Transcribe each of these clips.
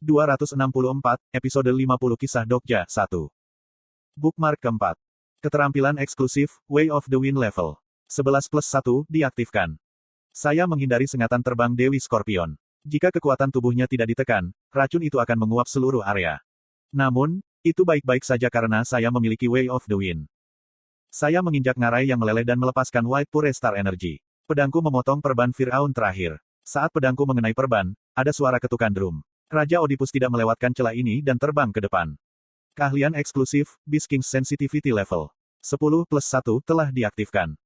264, episode 50 Kisah Dokja 1. Bookmark keempat. Keterampilan eksklusif, Way of the Wind level 11+1, diaktifkan. Saya menghindari sengatan terbang Dewi Scorpion. Jika kekuatan tubuhnya tidak ditekan, racun itu akan menguap seluruh area. Namun, itu baik-baik saja karena saya memiliki Way of the Wind. Saya menginjak ngarai yang meleleh dan melepaskan White Pure Star Energy. Pedangku memotong perban Firaun terakhir. Saat pedangku mengenai perban, ada suara ketukan drum. Raja Oedipus tidak melewatkan celah ini dan terbang ke depan. Keahlian eksklusif, Beast King's Sensitivity Level 10+1 telah diaktifkan.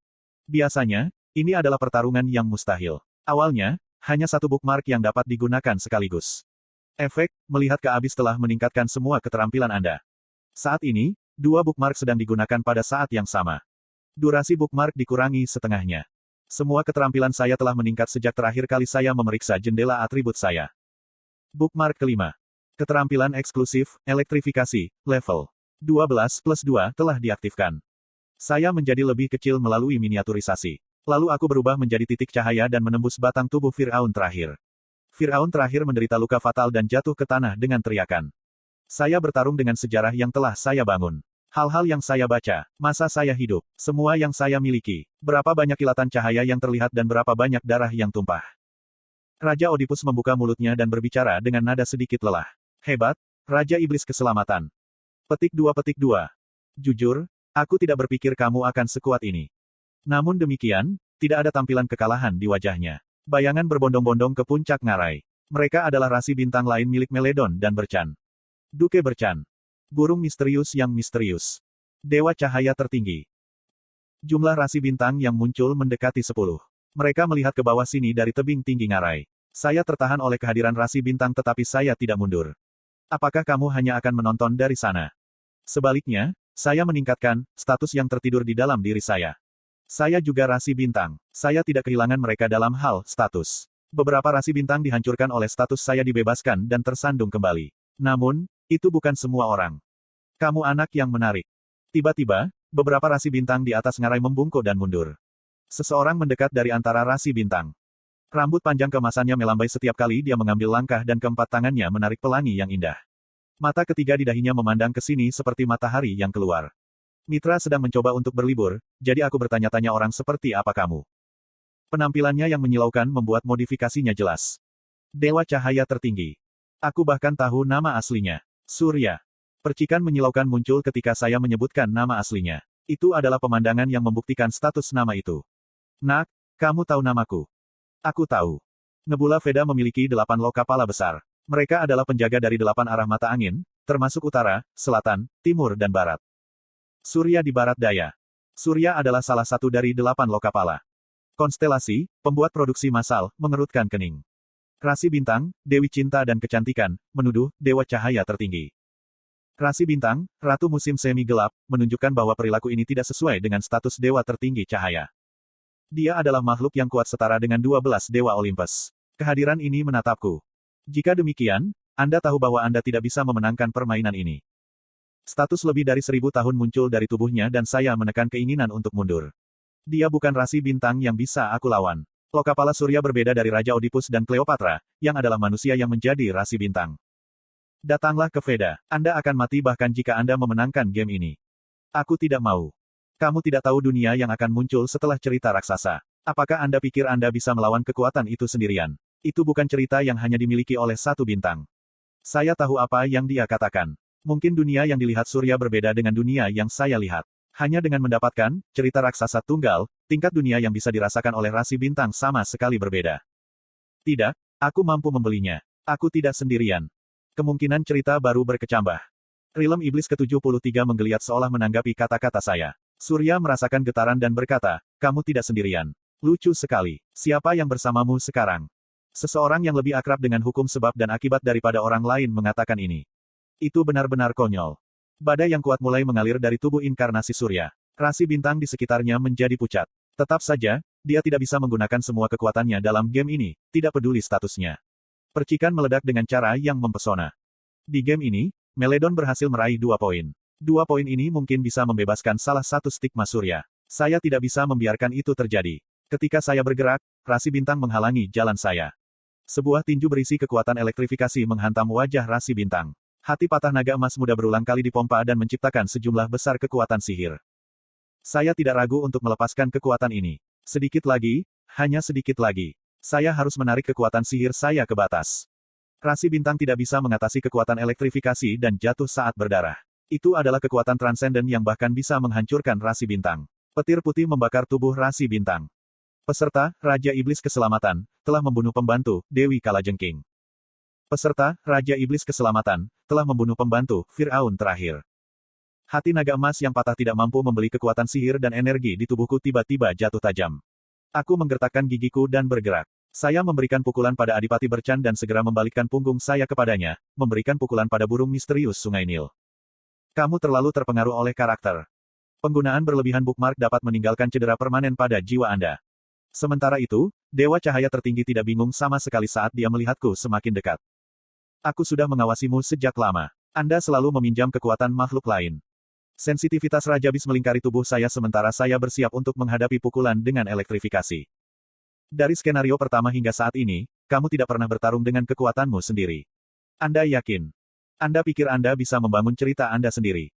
Biasanya, ini adalah pertarungan yang mustahil. Awalnya, hanya satu bookmark yang dapat digunakan sekaligus. Efek, melihat ke abyss telah meningkatkan semua keterampilan Anda. Saat ini, dua bookmark sedang digunakan pada saat yang sama. Durasi bookmark dikurangi setengahnya. Semua keterampilan saya telah meningkat sejak terakhir kali saya memeriksa jendela atribut saya. Bookmark kelima. Keterampilan eksklusif, elektrifikasi, level 12+2 telah diaktifkan. Saya menjadi lebih kecil melalui miniaturisasi. Lalu aku berubah menjadi titik cahaya dan menembus batang tubuh Firaun terakhir. Firaun terakhir menderita luka fatal dan jatuh ke tanah dengan teriakan. Saya bertarung dengan sejarah yang telah saya bangun. Hal-hal yang saya baca, masa saya hidup, semua yang saya miliki, berapa banyak kilatan cahaya yang terlihat dan berapa banyak darah yang tumpah. Raja Oedipus membuka mulutnya dan berbicara dengan nada sedikit lelah. Hebat, Raja Iblis Keselamatan. Petik 2. Jujur, aku tidak berpikir kamu akan sekuat ini. Namun demikian, tidak ada tampilan kekalahan di wajahnya. Bayangan berbondong-bondong ke puncak ngarai. Mereka adalah rasi bintang lain milik Meledon dan Berchan. Duke Berchan. Burung misterius yang misterius. Dewa cahaya tertinggi. Jumlah rasi bintang yang muncul mendekati 10. Mereka melihat ke bawah sini dari tebing tinggi ngarai. Saya tertahan oleh kehadiran rasi bintang tetapi saya tidak mundur. Apakah kamu hanya akan menonton dari sana? Sebaliknya, saya meningkatkan status yang tertidur di dalam diri saya. Saya juga rasi bintang. Saya tidak kehilangan mereka dalam hal status. Beberapa rasi bintang dihancurkan oleh status saya dibebaskan dan tersandung kembali. Namun, itu bukan semua orang. Kamu anak yang menarik. Tiba-tiba, beberapa rasi bintang di atas ngarai membungkuk dan mundur. Seseorang mendekat dari antara rasi bintang. Rambut panjang keemasannya melambai setiap kali dia mengambil langkah dan keempat tangannya menarik pelangi yang indah. Mata ketiga di dahinya memandang ke sini seperti matahari yang keluar. Mitra sedang mencoba untuk berlibur, jadi aku bertanya-tanya orang seperti apa kamu. Penampilannya yang menyilaukan membuat modifikasinya jelas. Dewa cahaya tertinggi. Aku bahkan tahu nama aslinya. Surya. Percikan menyilaukan muncul ketika saya menyebutkan nama aslinya. Itu adalah pemandangan yang membuktikan status nama itu. Nak, kamu tahu namaku. Aku tahu. Nebula Veda memiliki 8 loka pala besar. Mereka adalah penjaga dari 8 arah mata angin, termasuk utara, selatan, timur dan barat. Surya di barat daya. Surya adalah salah satu dari 8 loka pala. Konstelasi, pembuat produksi massal, mengerutkan kening. Rasi bintang, Dewi Cinta dan Kecantikan, menuduh, Dewa Cahaya tertinggi. Rasi bintang, Ratu Musim Semi Gelap, menunjukkan bahwa perilaku ini tidak sesuai dengan status Dewa tertinggi cahaya. Dia adalah makhluk yang kuat setara dengan 12 Dewa Olympus. Kehadiran ini menatapku. Jika demikian, Anda tahu bahwa Anda tidak bisa memenangkan permainan ini. Status lebih dari 1000 tahun muncul dari tubuhnya dan saya menekan keinginan untuk mundur. Dia bukan rasi bintang yang bisa aku lawan. Lokapala Surya berbeda dari Raja Oedipus dan Cleopatra, yang adalah manusia yang menjadi rasi bintang. Datanglah ke Veda. Anda akan mati bahkan jika Anda memenangkan game ini. Aku tidak mau. Kamu tidak tahu dunia yang akan muncul setelah cerita raksasa. Apakah Anda pikir Anda bisa melawan kekuatan itu sendirian? Itu bukan cerita yang hanya dimiliki oleh satu bintang. Saya tahu apa yang dia katakan. Mungkin dunia yang dilihat Surya berbeda dengan dunia yang saya lihat. Hanya dengan mendapatkan cerita raksasa tunggal, tingkat dunia yang bisa dirasakan oleh rasi bintang sama sekali berbeda. Tidak, aku mampu membelinya. Aku tidak sendirian. Kemungkinan cerita baru berkecambah. Rilem Iblis ke-73 menggeliat seolah menanggapi kata-kata saya. Surya merasakan getaran dan berkata, kamu tidak sendirian. Lucu sekali. Siapa yang bersamamu sekarang? Seseorang yang lebih akrab dengan hukum sebab dan akibat daripada orang lain mengatakan ini. Itu benar-benar konyol. Badai yang kuat mulai mengalir dari tubuh inkarnasi Surya. Rasi bintang di sekitarnya menjadi pucat. Tetap saja, dia tidak bisa menggunakan semua kekuatannya dalam game ini, tidak peduli statusnya. Percikan meledak dengan cara yang mempesona. Di game ini, Meledon berhasil meraih 2 poin. 2 poin ini mungkin bisa membebaskan salah satu stigma Surya. Saya tidak bisa membiarkan itu terjadi. Ketika saya bergerak, rasi bintang menghalangi jalan saya. Sebuah tinju berisi kekuatan elektrifikasi menghantam wajah rasi bintang. Hati patah naga emas muda berulang kali dipompa dan menciptakan sejumlah besar kekuatan sihir. Saya tidak ragu untuk melepaskan kekuatan ini. Sedikit lagi, hanya sedikit lagi. Saya harus menarik kekuatan sihir saya ke batas. Rasi bintang tidak bisa mengatasi kekuatan elektrifikasi dan jatuh saat berdarah. Itu adalah kekuatan transenden yang bahkan bisa menghancurkan rasi bintang. Petir putih membakar tubuh rasi bintang. Peserta, Raja Iblis Keselamatan, telah membunuh pembantu, Dewi Kalajengking. Peserta, Raja Iblis Keselamatan, telah membunuh pembantu, Firaun terakhir. Hati naga emas yang patah tidak mampu membeli kekuatan sihir dan energi di tubuhku tiba-tiba jatuh tajam. Aku menggertakkan gigiku dan bergerak. Saya memberikan pukulan pada Adipati Bercan dan segera membalikkan punggung saya kepadanya, memberikan pukulan pada burung misterius Sungai Nil. Kamu terlalu terpengaruh oleh karakter. Penggunaan berlebihan bookmark dapat meninggalkan cedera permanen pada jiwa Anda. Sementara itu, Dewa Cahaya Tertinggi tidak bingung sama sekali saat dia melihatku semakin dekat. Aku sudah mengawasimu sejak lama. Anda selalu meminjam kekuatan makhluk lain. Sensitivitas Raja Bis melingkari tubuh saya sementara saya bersiap untuk menghadapi pukulan dengan elektrifikasi. Dari skenario pertama hingga saat ini, kamu tidak pernah bertarung dengan kekuatanmu sendiri. Anda yakin? Anda pikir Anda bisa membangun cerita Anda sendiri?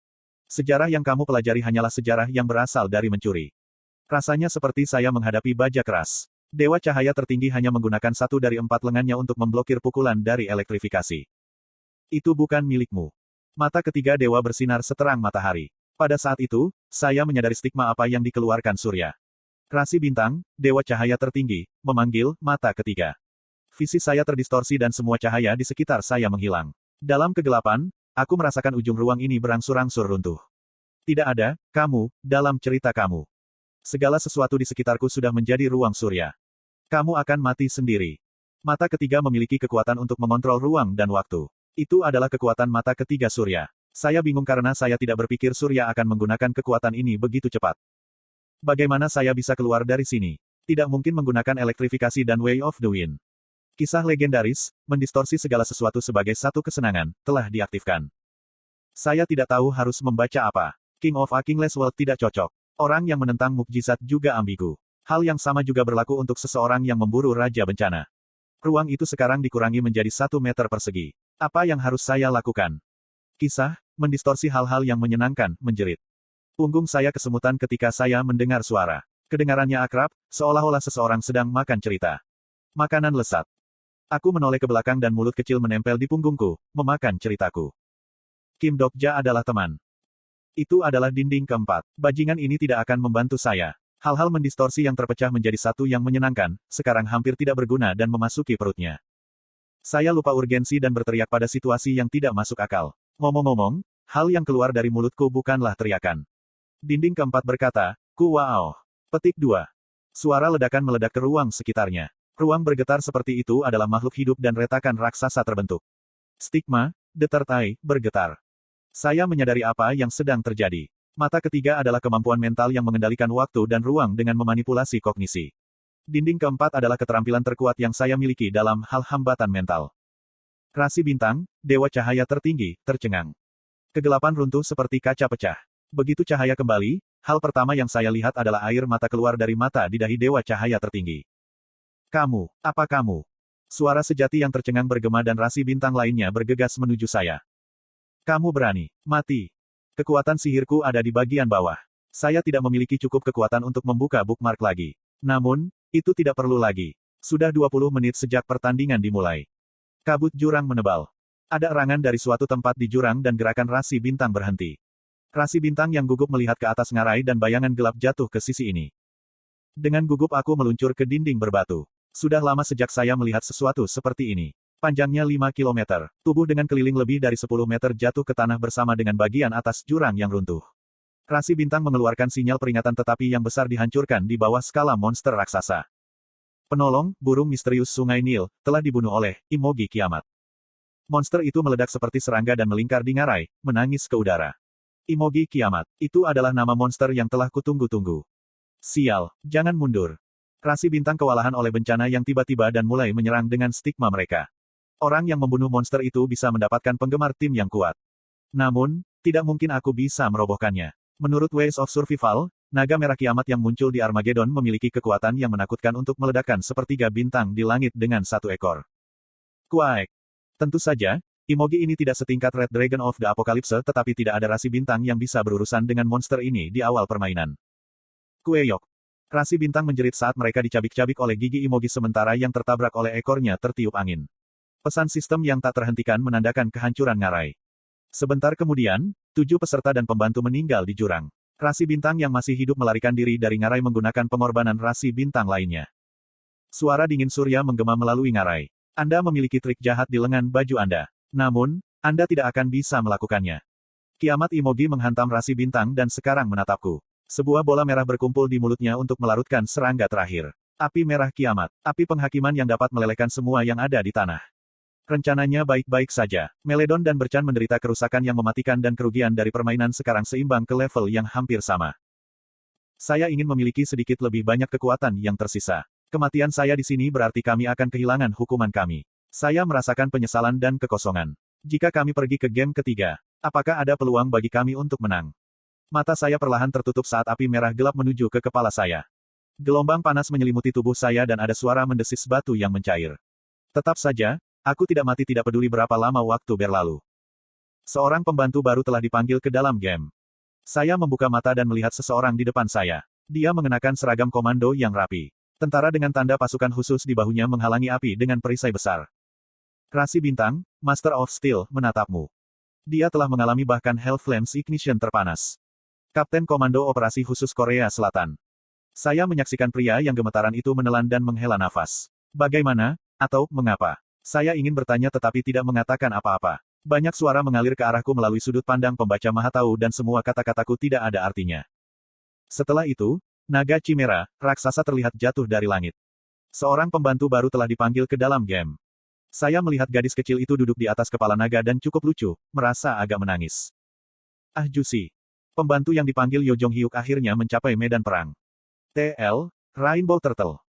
Sejarah yang kamu pelajari hanyalah sejarah yang berasal dari mencuri. Rasanya seperti saya menghadapi baja keras. Dewa Cahaya Tertinggi hanya menggunakan 1 dari 4 lengannya untuk memblokir pukulan dari elektrifikasi. Itu bukan milikmu. Mata ketiga dewa bersinar seterang matahari. Pada saat itu, saya menyadari stigma apa yang dikeluarkan surya. Rasi bintang, Dewa Cahaya Tertinggi, memanggil, mata ketiga. Visi saya terdistorsi dan semua cahaya di sekitar saya menghilang. Dalam kegelapan, aku merasakan ujung ruang ini berangsur-angsur runtuh. Tidak ada, kamu, dalam cerita kamu. Segala sesuatu di sekitarku sudah menjadi ruang surya. Kamu akan mati sendiri. Mata ketiga memiliki kekuatan untuk mengontrol ruang dan waktu. Itu adalah kekuatan mata ketiga surya. Saya bingung karena saya tidak berpikir surya akan menggunakan kekuatan ini begitu cepat. Bagaimana saya bisa keluar dari sini? Tidak mungkin menggunakan elektrifikasi dan Way of the Wind. Kisah legendaris, mendistorsi segala sesuatu sebagai satu kesenangan, telah diaktifkan. Saya tidak tahu harus membaca apa. King of a Kingless World tidak cocok. Orang yang menentang mukjizat juga ambigu. Hal yang sama juga berlaku untuk seseorang yang memburu Raja Bencana. Ruang itu sekarang dikurangi menjadi 1 meter persegi. Apa yang harus saya lakukan? Kisah, mendistorsi hal-hal yang menyenangkan, menjerit. Punggung saya kesemutan ketika saya mendengar suara. Kedengarannya akrab, seolah-olah seseorang sedang makan cerita. Makanan lesat. Aku menoleh ke belakang dan mulut kecil menempel di punggungku, memakan ceritaku. Kim Dokja adalah teman. Itu adalah dinding keempat. Bajingan ini tidak akan membantu saya. Hal-hal mendistorsi yang terpecah menjadi satu yang menyenangkan, sekarang hampir tidak berguna dan memasuki perutnya. Saya lupa urgensi dan berteriak pada situasi yang tidak masuk akal. Ngomong-ngomong, hal yang keluar dari mulutku bukanlah teriakan. Dinding keempat berkata, wow. Petik 2. Suara ledakan meledak ke ruang sekitarnya. Ruang bergetar seperti itu adalah makhluk hidup dan retakan raksasa terbentuk. Stigma, the third eye, bergetar. Saya menyadari apa yang sedang terjadi. Mata ketiga adalah kemampuan mental yang mengendalikan waktu dan ruang dengan memanipulasi kognisi. Dinding keempat adalah keterampilan terkuat yang saya miliki dalam hal hambatan mental. Rasi bintang, Dewa Cahaya Tertinggi, tercengang. Kegelapan runtuh seperti kaca pecah. Begitu cahaya kembali, hal pertama yang saya lihat adalah air mata keluar dari mata di dahi Dewa Cahaya Tertinggi. Kamu, apa kamu? Suara sejati yang tercengang bergema dan rasi bintang lainnya bergegas menuju saya. Kamu berani mati. Kekuatan sihirku ada di bagian bawah. Saya tidak memiliki cukup kekuatan untuk membuka bookmark lagi. Namun, itu tidak perlu lagi. Sudah 20 menit sejak pertandingan dimulai. Kabut jurang menebal. Ada erangan dari suatu tempat di jurang dan gerakan rasi bintang berhenti. Rasi bintang yang gugup melihat ke atas ngarai dan bayangan gelap jatuh ke sisi ini. Dengan gugup aku meluncur ke dinding berbatu. Sudah lama sejak saya melihat sesuatu seperti ini. Panjangnya 5 km. Tubuh dengan keliling lebih dari 10 meter jatuh ke tanah bersama dengan bagian atas jurang yang runtuh. Rasi bintang mengeluarkan sinyal peringatan tetapi yang besar dihancurkan di bawah skala monster raksasa. Penolong, burung misterius Sungai Nil, telah dibunuh oleh Imogi Kiamat. Monster itu meledak seperti serangga dan melingkar di ngarai, menangis ke udara. Imogi Kiamat, itu adalah nama monster yang telah kutunggu-tunggu. Sial, jangan mundur. Rasi bintang kewalahan oleh bencana yang tiba-tiba dan mulai menyerang dengan stigma mereka. Orang yang membunuh monster itu bisa mendapatkan penggemar tim yang kuat. Namun, tidak mungkin aku bisa merobohkannya. Menurut Ways of Survival, naga merah kiamat yang muncul di Armageddon memiliki kekuatan yang menakutkan untuk meledakkan sepertiga bintang di langit dengan 1 ekor. Kuaek. Tentu saja, Imogi ini tidak setingkat Red Dragon of the Apocalypse tetapi tidak ada rasi bintang yang bisa berurusan dengan monster ini di awal permainan. Kueyok. Rasi bintang menjerit saat mereka dicabik-cabik oleh gigi Imogi sementara yang tertabrak oleh ekornya tertiup angin. Pesan sistem yang tak terhentikan menandakan kehancuran ngarai. Sebentar kemudian, 7 peserta dan pembantu meninggal di jurang. Rasi bintang yang masih hidup melarikan diri dari ngarai menggunakan pengorbanan rasi bintang lainnya. Suara dingin surya menggema melalui ngarai. Anda memiliki trik jahat di lengan baju Anda. Namun, Anda tidak akan bisa melakukannya. Kiamat Imogi menghantam rasi bintang dan sekarang menatapku. Sebuah bola merah berkumpul di mulutnya untuk melarutkan serangga terakhir. Api merah kiamat. Api penghakiman yang dapat melelehkan semua yang ada di tanah. Rencananya baik-baik saja. Meledon dan Berchan menderita kerusakan yang mematikan dan kerugian dari permainan sekarang seimbang ke level yang hampir sama. Saya ingin memiliki sedikit lebih banyak kekuatan yang tersisa. Kematian saya di sini berarti kami akan kehilangan hukuman kami. Saya merasakan penyesalan dan kekosongan. Jika kami pergi ke game ketiga, apakah ada peluang bagi kami untuk menang? Mata saya perlahan tertutup saat api merah gelap menuju ke kepala saya. Gelombang panas menyelimuti tubuh saya dan ada suara mendesis batu yang mencair. Tetap saja, aku tidak mati tidak peduli berapa lama waktu berlalu. Seorang pembantu baru telah dipanggil ke dalam game. Saya membuka mata dan melihat seseorang di depan saya. Dia mengenakan seragam komando yang rapi. Tentara dengan tanda pasukan khusus di bahunya menghalangi api dengan perisai besar. Rasi bintang, Master of Steel, menatapmu. Dia telah mengalami bahkan Hell Flames Ignition terpanas. Kapten Komando Operasi Khusus Korea Selatan. Saya menyaksikan pria yang gemetaran itu menelan dan menghela nafas. Bagaimana, atau mengapa? Saya ingin bertanya tetapi tidak mengatakan apa-apa. Banyak suara mengalir ke arahku melalui sudut pandang pembaca maha tahu dan semua kata-kataku tidak ada artinya. Setelah itu, naga Chimera, raksasa terlihat jatuh dari langit. Seorang pembantu baru telah dipanggil ke dalam game. Saya melihat gadis kecil itu duduk di atas kepala naga dan cukup lucu, merasa agak menangis. Ah Jusi. Pembantu yang dipanggil Yo Jong Hyuk akhirnya mencapai medan perang. TL, Rainbow Turtle.